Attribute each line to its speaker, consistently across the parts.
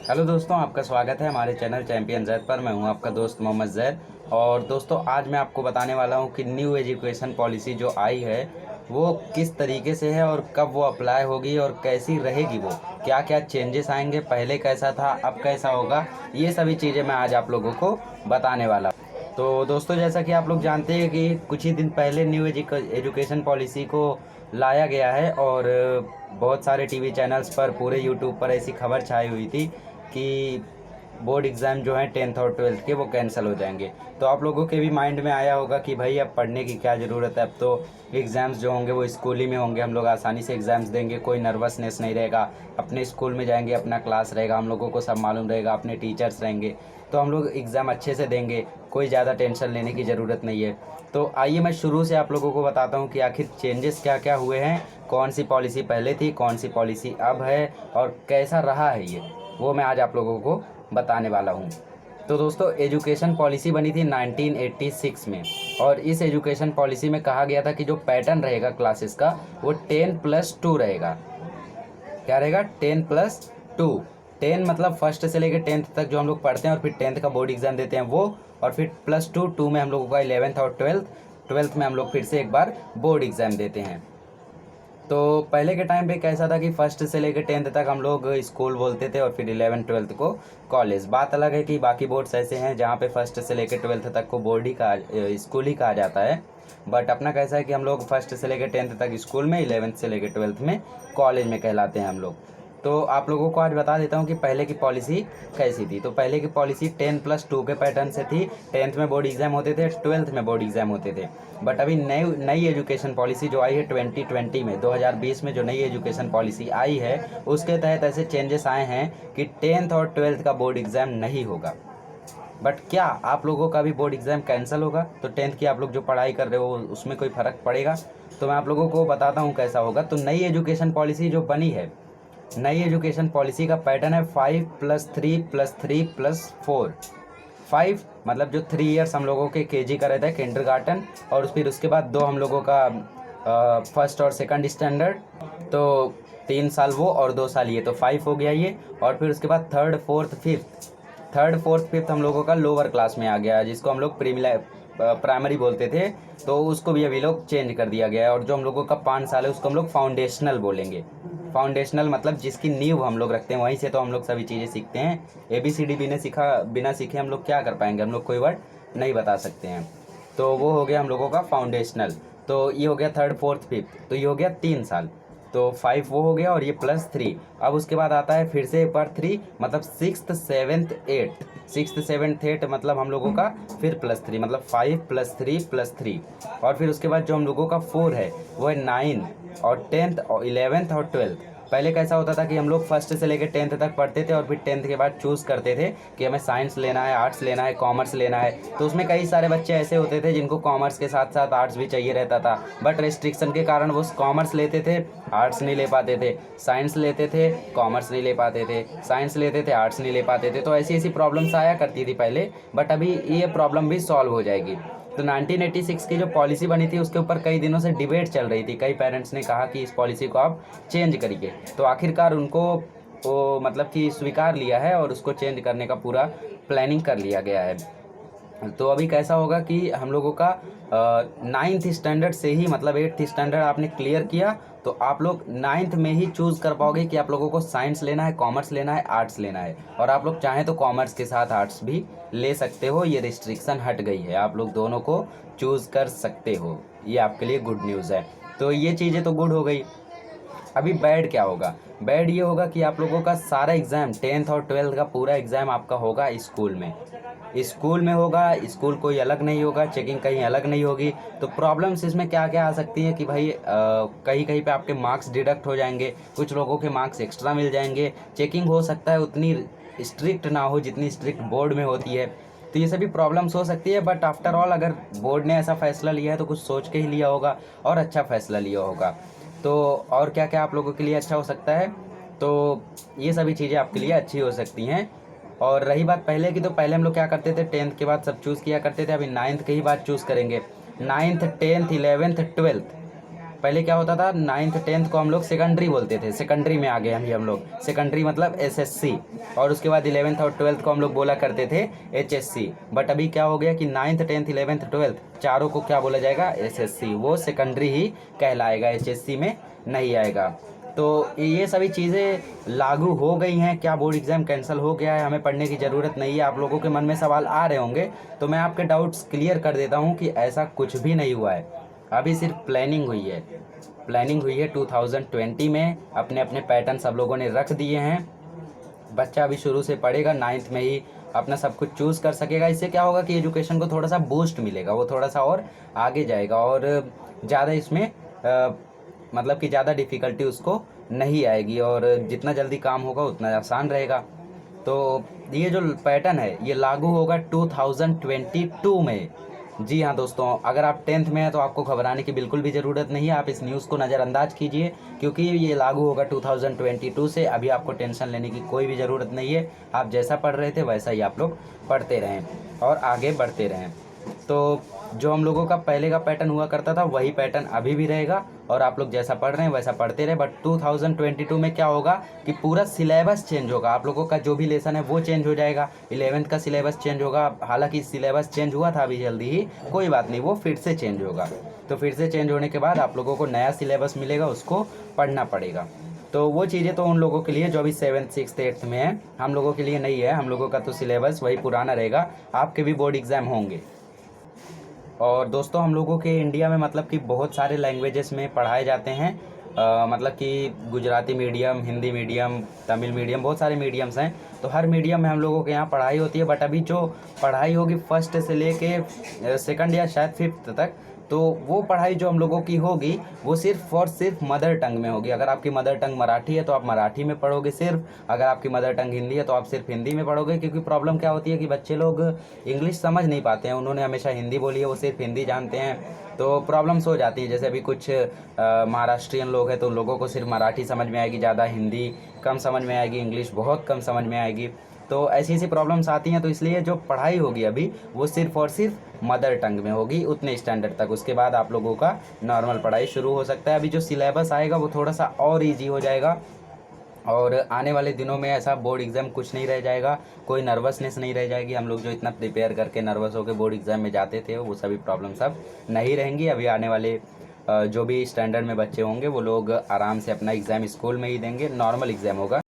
Speaker 1: Hello दोस्तों, आपका स्वागत है हमारे चैनल चैंपियन जैद पर। मैं हूं आपका दोस्त मोहम्मद जैद। और दोस्तों, आज मैं आपको बताने वाला हूं कि न्यू एजुकेशन पॉलिसी जो आई है वो किस तरीके से है और कब वो अप्लाई होगी और कैसी रहेगी, वो क्या क्या चेंजेस आएंगे, पहले कैसा था अब कैसा होगा, ये सभी चीज़ें मैं आज आप लोगों को बताने वाला हूं। तो दोस्तों, जैसा कि आप लोग जानते हैं कि कुछ ही दिन पहले न्यू एजुकेशन पॉलिसी को लाया गया है और बहुत सारे टीवी चैनल्स पर, पूरे यूट्यूब पर ऐसी खबर छाई हुई थी कि बोर्ड एग्ज़ाम जो है 10th और 12th के वो कैंसिल हो जाएंगे। तो आप लोगों के भी माइंड में आया होगा कि भाई अब पढ़ने की क्या ज़रूरत है, अब तो एग्ज़ाम्स जो होंगे वो स्कूल ही में होंगे, हम लोग आसानी से एग्ज़ाम्स देंगे, कोई नर्वसनेस नहीं रहेगा, अपने स्कूल में जाएंगे, अपना क्लास रहेगा, हम लोगों को सब मालूम रहेगा, अपने टीचर्स रहेंगे, तो हम लोग एग्ज़ाम अच्छे से देंगे, कोई ज़्यादा टेंशन लेने की ज़रूरत नहीं है। तो आइए मैं शुरू से आप लोगों को बताता हूँ कि आखिर चेंजेस क्या क्या हुए हैं, कौन सी पॉलिसी पहले थी, कौन सी पॉलिसी अब है और कैसा रहा है ये, वो मैं आज आप लोगों को बताने वाला हूँ। तो दोस्तों, एजुकेशन पॉलिसी बनी थी 1986 में और इस एजुकेशन पॉलिसी में कहा गया था कि जो पैटर्न रहेगा क्लासेस का वो 10+2 रहेगा। क्या रहेगा? 10+2। 10 मतलब फर्स्ट से लेकर 10th तक जो हम लोग पढ़ते हैं और फिर 10th का बोर्ड एग्ज़ाम देते हैं वो, और फिर +2, 2 में हम लोगों का 11th और 12th में हम लोग फिर से एक बार बोर्ड एग्ज़ाम देते हैं। तो पहले के टाइम पे कैसा था कि फर्स्ट से लेकर 10th तक हम लोग स्कूल बोलते थे और फिर 11th-12th को कॉलेज। बात अलग है कि बाकी बोर्ड्स ऐसे हैं जहाँ पे फर्स्ट से लेकर 12th तक को बोर्ड ही कहा, स्कूल ही कहा जाता है। बट अपना कैसा है कि हम लोग फर्स्ट से लेकर 10th तक स्कूल में, 11th से लेकर 12th में कॉलेज में कहलाते हैं हम लोग। तो आप लोगों को आज बता देता हूँ कि पहले की पॉलिसी कैसी थी। तो पहले की पॉलिसी 10+2 के पैटर्न से थी। 10th में बोर्ड एग्ज़ाम होते थे, 12th में बोर्ड एग्ज़ाम होते थे। बट अभी नई एजुकेशन पॉलिसी जो आई है 2020 में, 2020 में जो नई एजुकेशन पॉलिसी आई है उसके तहत ऐसे चेंजेस आए हैं कि 10th और 12th का बोर्ड एग्ज़ाम नहीं होगा। बट क्या आप लोगों का भी बोर्ड एग्ज़ाम कैंसिल होगा? तो 10th की आप लोग जो पढ़ाई कर रहे हो उसमें कोई फ़र्क पड़ेगा? तो मैं आप लोगों को बताता हूँ कैसा होगा। तो नई एजुकेशन पॉलिसी जो बनी है, नई एजुकेशन पॉलिसी का पैटर्न है 5+3+3+4। 5 मतलब जो 3 ईयर्स हम लोगों के केजी का रहता है, किंडरगार्टन, और फिर उसके बाद 2 हम लोगों का फर्स्ट और सेकंड स्टैंडर्ड, तो 3 साल वो और 2 साल ये, तो 5 हो गया ये। और फिर उसके बाद थर्ड फोर्थ फिफ्थ हम लोगों का लोअर क्लास में आ गया, जिसको हम लोग प्राइमरी बोलते थे, तो उसको भी अभी लोग चेंज कर दिया गया है। और जो हम लोगों का 5 साल है उसको हम लोग फाउंडेशनल बोलेंगे। फाउंडेशनल मतलब जिसकी नींव हम लोग रखते हैं, वहीं से तो हम लोग सभी चीज़ें सीखते हैं। ABCD बिना सीखे हम लोग क्या कर पाएंगे, हम लोग कोई वर्ड नहीं बता सकते हैं। तो वो हो गया हम लोगों का फाउंडेशनल। तो ये हो गया थर्ड फोर्थ फिफ्थ, तो ये हो गया 3 साल। तो 5 वो हो गया और ये +3। अब उसके बाद आता है फिर से एक बार 3, मतलब 6th 7th 8, 6th 7th 8 मतलब हम लोगों का फिर +3, मतलब 5+3+3। और फिर उसके बाद जो हम लोगों का 4 है वो है 9 और 10th और 11th और 12th। पहले कैसा होता था कि हम लोग फर्स्ट से लेकर 10th तक पढ़ते थे और फिर 10th के बाद चूज़ करते थे कि हमें साइंस लेना है, आर्ट्स लेना है, कॉमर्स लेना है। तो उसमें कई सारे बच्चे ऐसे होते थे जिनको कॉमर्स के साथ साथ आर्ट्स भी चाहिए रहता था, बट रेस्ट्रिक्शन के कारण वो कॉमर्स लेते थे, आर्ट्स नहीं ले पाते थे, साइंस लेते थे, कॉमर्स नहीं ले पाते थे, साइंस लेते थे, आर्ट्स नहीं ले पाते थे। तो ऐसी ऐसी प्रॉब्लम्स आया करती थी पहले, बट अभी ये प्रॉब्लम भी सॉल्व हो जाएगी। तो 1986 की जो पॉलिसी बनी थी उसके ऊपर कई दिनों से डिबेट चल रही थी। कई पेरेंट्स ने कहा कि इस पॉलिसी को आप चेंज करिए, तो आखिरकार उनको वो मतलब कि स्वीकार लिया है और उसको चेंज करने का पूरा प्लानिंग कर लिया गया है। तो अभी कैसा होगा कि हम लोगों का 9th स्टैंडर्ड से ही, मतलब 8th स्टैंडर्ड आपने क्लियर किया तो आप लोग 9th में ही चूज़ कर पाओगे कि आप लोगों को साइंस लेना है, कॉमर्स लेना है, आर्ट्स लेना है। और आप लोग चाहें तो कॉमर्स के साथ आर्ट्स भी ले सकते हो, ये रिस्ट्रिक्शन हट गई है, आप लोग दोनों को चूज़ कर सकते हो। ये आपके लिए गुड न्यूज़ है। तो ये चीज़ें तो गुड हो गई। अभी बैड क्या होगा? बैड ये होगा कि आप लोगों का सारा एग्ज़ाम 10th और 12th का पूरा एग्ज़ाम आपका होगा स्कूल में। स्कूल में होगा, स्कूल कोई अलग नहीं होगा, चेकिंग कहीं अलग नहीं होगी। तो प्रॉब्लम्स इसमें क्या क्या आ सकती हैं कि भाई कहीं कहीं पे आपके मार्क्स डिडक्ट हो जाएंगे, कुछ लोगों के मार्क्स एक्स्ट्रा मिल जाएंगे, चेकिंग हो सकता है उतनी स्ट्रिक्ट ना हो जितनी स्ट्रिक्ट बोर्ड में होती है। तो ये सभी प्रॉब्लम्स हो सकती है, बट आफ्टर ऑल अगर बोर्ड ने ऐसा फैसला लिया है तो कुछ सोच के ही लिया होगा और अच्छा फैसला लिया होगा। तो और क्या क्या आप लोगों के लिए अच्छा हो सकता है? तो ये सभी चीज़ें आपके लिए अच्छी हो सकती हैं। और रही बात पहले की, तो पहले हम लोग क्या करते थे, 10th के बाद सब चूज़ किया करते थे, अभी 9th के ही बाद चूज़ करेंगे। 9th 10th 11th 12th पहले क्या होता था, 9th 10th को हम लोग सेकेंडरी बोलते थे, सेकेंडरी में आ गए हम लोग, सेकेंडरी मतलब एसएससी, और उसके बाद 11th और 12th को हम लोग बोला करते थे एचएससी। बट अभी क्या हो गया कि 9th 10th 11th 12th चारों को क्या बोला जाएगा, एसएससी, वो सेकेंडरी ही कहलाएगा, एचएससी में नहीं आएगा। तो ये सभी चीज़ें लागू हो गई हैं। क्या बोर्ड एग्ज़ाम कैंसिल हो गया है, हमें पढ़ने की ज़रूरत नहीं है? आप लोगों के मन में सवाल आ रहे होंगे, तो मैं आपके डाउट्स क्लियर कर देता हूँ कि ऐसा कुछ भी नहीं हुआ है। अभी सिर्फ प्लानिंग हुई है, प्लानिंग हुई है 2020 में। अपने अपने पैटर्न सब लोगों ने रख दिए हैं। बच्चा अभी शुरू से पढ़ेगा, 9th में ही अपना सब कुछ चूज़ कर सकेगा। इससे क्या होगा कि एजुकेशन को थोड़ा सा बूस्ट मिलेगा, वो थोड़ा सा और आगे जाएगा, और ज़्यादा इसमें मतलब कि ज़्यादा डिफ़िकल्टी उसको नहीं आएगी, और जितना जल्दी काम होगा उतना आसान रहेगा। तो ये जो पैटर्न है ये लागू होगा 2022 में। जी हाँ दोस्तों, अगर आप 10th में हैं तो आपको घबराने की बिल्कुल भी ज़रूरत नहीं है। आप इस न्यूज़ को नज़रअंदाज कीजिए, क्योंकि ये लागू होगा 2022 से। अभी आपको टेंशन लेने की कोई भी ज़रूरत नहीं है। आप जैसा पढ़ रहे थे वैसा ही आप लोग पढ़ते रहें और आगे बढ़ते रहें। तो जो हम लोगों का पहले का पैटर्न हुआ करता था वही पैटर्न अभी भी रहेगा, और आप लोग जैसा पढ़ रहे हैं वैसा पढ़ते रहे। बट 2022 में क्या होगा कि पूरा सिलेबस चेंज होगा। आप लोगों का जो भी लेसन है वो चेंज हो जाएगा। 11th का सिलेबस चेंज होगा। हालांकि सिलेबस चेंज हुआ था अभी जल्दी ही, कोई बात नहीं, वो फिर से चेंज होगा। तो फिर से चेंज होने के बाद आप लोगों को नया सिलेबस मिलेगा, उसको पढ़ना पड़ेगा। तो वो चीज़ें तो उन लोगों के लिए जो अभी 7th 6th 8th में है, हम लोगों के लिए नहीं है। हम लोगों का तो सिलेबस वही पुराना रहेगा। आपके भी बोर्ड एग्ज़ाम होंगे। और दोस्तों, हम लोगों के इंडिया में मतलब कि बहुत सारे लैंग्वेजेस में पढ़ाए जाते हैं। मतलब कि Gujarati medium, Hindi medium, Tamil medium, बहुत सारे मीडियम्स हैं। तो हर मीडियम में हम लोगों के यहाँ पढ़ाई होती है। बट अभी जो पढ़ाई होगी फर्स्ट से लेके सेकंड या शायद 5th तक, तो वो पढ़ाई जो हम लोगों की होगी वो सिर्फ और सिर्फ मदर टंग में होगी। अगर आपकी मदर टंग मराठी है तो आप मराठी में पढ़ोगे सिर्फ। अगर आपकी मदर टंग हिंदी है तो आप सिर्फ हिंदी में पढ़ोगे। क्योंकि प्रॉब्लम क्या होती है कि बच्चे लोग इंग्लिश समझ नहीं पाते हैं। उन्होंने हमेशा हिंदी बोली है, वो सिर्फ हिंदी जानते हैं, तो प्रॉब्लम्स हो जाती है। जैसे अभी कुछ महाराष्ट्रियन लोग हैं तो उन लोगों को सिर्फ मराठी समझ में आएगी, ज़्यादा हिंदी कम समझ में आएगी, इंग्लिश बहुत कम समझ में आएगी। तो ऐसी ऐसी प्रॉब्लम्स आती हैं। तो इसलिए जो पढ़ाई होगी अभी वो सिर्फ और सिर्फ मदर टंग में होगी उतने स्टैंडर्ड तक। उसके बाद आप लोगों का नॉर्मल पढ़ाई शुरू हो सकता है। अभी जो सिलेबस आएगा वो थोड़ा सा और ईजी हो जाएगा, और आने वाले दिनों में ऐसा बोर्ड एग्ज़ाम कुछ नहीं रह जाएगा, कोई नर्वसनेस नहीं रह जाएगी। हम लोग जो इतना प्रिपेयर करके नर्वस होकर बोर्ड एग्ज़ाम में जाते थे वो सभी प्रॉब्लम सब नहीं रहेंगी। अभी आने वाले जो भी स्टैंडर्ड में बच्चे होंगे वो लोग आराम से अपना एग्ज़ाम स्कूल में ही देंगे, नॉर्मल एग्ज़ाम होगा।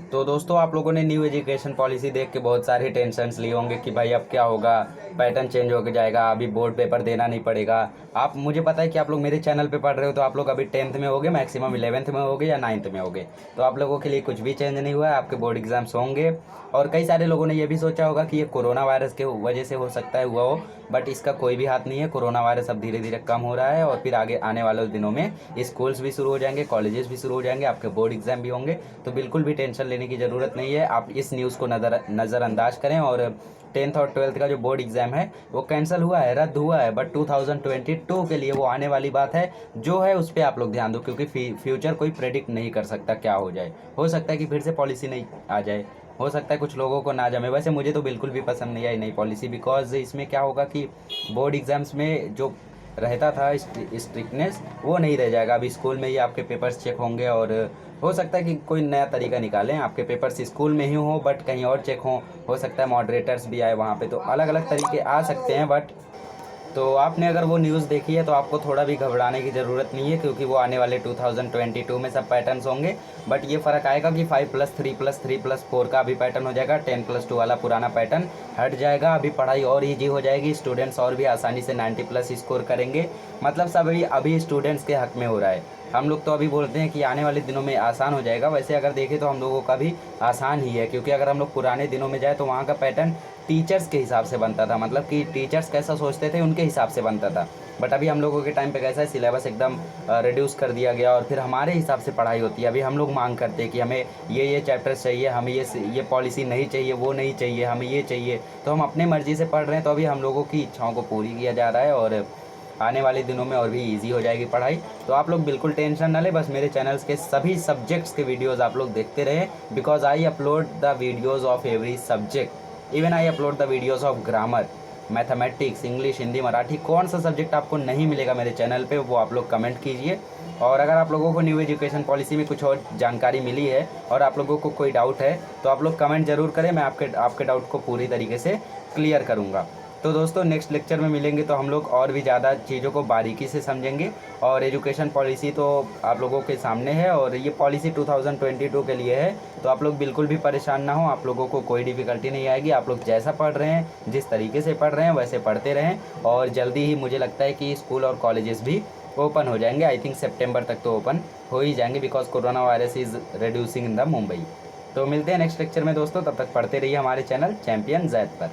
Speaker 1: तो दोस्तों, आप लोगों ने न्यू एजुकेशन पॉलिसी देख के बहुत सारे टेंशन्स लिए होंगे कि भाई अब क्या होगा, पैटर्न चेंज हो जाएगा, अभी बोर्ड पेपर देना नहीं पड़ेगा। आप, मुझे पता है कि आप लोग मेरे चैनल पे पढ़ रहे हो, तो आप लोग अभी 10th में होगे, मैक्सिमम 11th में होगे या 9th में होगे। तो आप लोगों के लिए कुछ भी चेंज नहीं हुआ है, आपके बोर्ड एग्जाम्स होंगे। और कई सारे लोगों ने ये भी सोचा होगा कि ये कोरोना वायरस के वजह से हो सकता है हुआ हो, बट इसका कोई भी हाथ नहीं है। कोरोना वायरस अब धीरे धीरे कम हो रहा है, और फिर आगे आने वाले दिनों में स्कूल्स भी शुरू हो जाएंगे, कॉलेजेस भी शुरू हो जाएंगे, आपके बोर्ड एग्जाम भी होंगे। तो बिल्कुल भी टेंशन लेने की ज़रूरत नहीं है। आप इस न्यूज़ को नज़रअंदाज करें। और 10th और 12th का जो बोर्ड एग्ज़ाम है वो कैंसिल हुआ है, रद्द हुआ है, बट 2022 के लिए वो आने वाली बात है। जो है उस पर आप लोग ध्यान दो, क्योंकि फ्यूचर कोई प्रेडिक्ट नहीं कर सकता क्या हो जाए। हो सकता है कि फिर से पॉलिसी नहीं आ जाए, हो सकता है कुछ लोगों को ना जमे। वैसे मुझे तो बिल्कुल भी पसंद नहीं आई नई पॉलिसी, बिकॉज इसमें क्या होगा कि बोर्ड एग्ज़ाम्स में जो रहता था स्ट्रिक्टनेस वो नहीं रह जाएगा। अभी स्कूल में ही आपके पेपर्स चेक होंगे, और हो सकता है कि कोई नया तरीका निकालें, आपके पेपर्स स्कूल में ही हो बट कहीं और चेक हो सकता है मॉडरेटर्स भी आए वहाँ पे। तो अलग अलग तरीके आ सकते हैं। बट तो आपने अगर वो न्यूज़ देखी है तो आपको थोड़ा भी घबराने की ज़रूरत नहीं है, क्योंकि वो आने वाले 2022 में सब पैटर्न्स होंगे। बट ये फ़र्क आएगा कि 5+3+3+4 का अभी पैटर्न हो जाएगा, 10+2 वाला पुराना पैटर्न हट जाएगा। अभी पढ़ाई और ईजी हो जाएगी, स्टूडेंट्स और भी आसानी से 90+ स्कोर करेंगे। मतलब सब अभी स्टूडेंट्स के हक में हो रहा है। हम लोग तो अभी बोलते हैं कि आने वाले दिनों में आसान हो जाएगा, वैसे अगर देखें तो हम लोगों का भी आसान ही है। क्योंकि अगर हम लोग पुराने दिनों में जाए तो वहाँ का पैटर्न टीचर्स के हिसाब से बनता था, मतलब कि टीचर्स कैसा सोचते थे उनके हिसाब से बनता था। बट अभी हम लोगों के टाइम पे कैसा है, सिलेबस एकदम रिड्यूस कर दिया गया, और फिर हमारे हिसाब से पढ़ाई होती है। अभी हम लोग मांग करते हैं कि हमें ये चैप्टर्स चाहिए, हमें ये पॉलिसी नहीं चाहिए, वो नहीं चाहिए, हमें ये चाहिए। तो हम अपने मर्ज़ी से पढ़ रहे हैं। तो अभी हम लोगों की इच्छाओं को पूरी किया जा रहा है, और आने वाले दिनों में और भी इजी हो जाएगी पढ़ाई। तो आप लोग बिल्कुल टेंशन ना लें, बस मेरे चैनल्स के सभी सब्जेक्ट्स के वीडियोस आप लोग देखते रहें, because I upload the videos of every subject, even I upload the videos of grammar. Mathematics, English, Hindi, Marathi, कौन सा सब्जेक्ट आपको नहीं मिलेगा मेरे चैनल पे, वो आप लोग कमेंट कीजिए। और अगर आप लोगों को न्यू एजुकेशन पॉलिसी में कुछ और जानकारी मिली है और आप लोगों को कोई डाउट है तो आप लोग कमेंट ज़रूर करें, मैं आपके डाउट को पूरी तरीके से क्लियर करूँगा। तो दोस्तों नेक्स्ट लेक्चर में मिलेंगे तो हम लोग और भी ज़्यादा चीज़ों को बारीकी से समझेंगे। और एजुकेशन पॉलिसी तो आप लोगों के सामने है और ये पॉलिसी 2022 के लिए है, तो आप लोग बिल्कुल भी परेशान ना हो, आप लोगों को कोई डिफ़िकल्टी नहीं आएगी। आप लोग जैसा पढ़ रहे हैं, जिस तरीके से पढ़ रहे हैं वैसे पढ़ते रहें। और जल्दी ही मुझे लगता है कि स्कूल और कॉलेजेस भी ओपन हो जाएंगे। आई थिंक सितंबर तक तो ओपन हो ही जाएंगे, because corona virus is reducing in the Mumbai. तो मिलते हैं नेक्स्ट लेक्चर में दोस्तों, तब तक पढ़ते रहिए हमारे चैनल चैंपियन ज़ैद पर।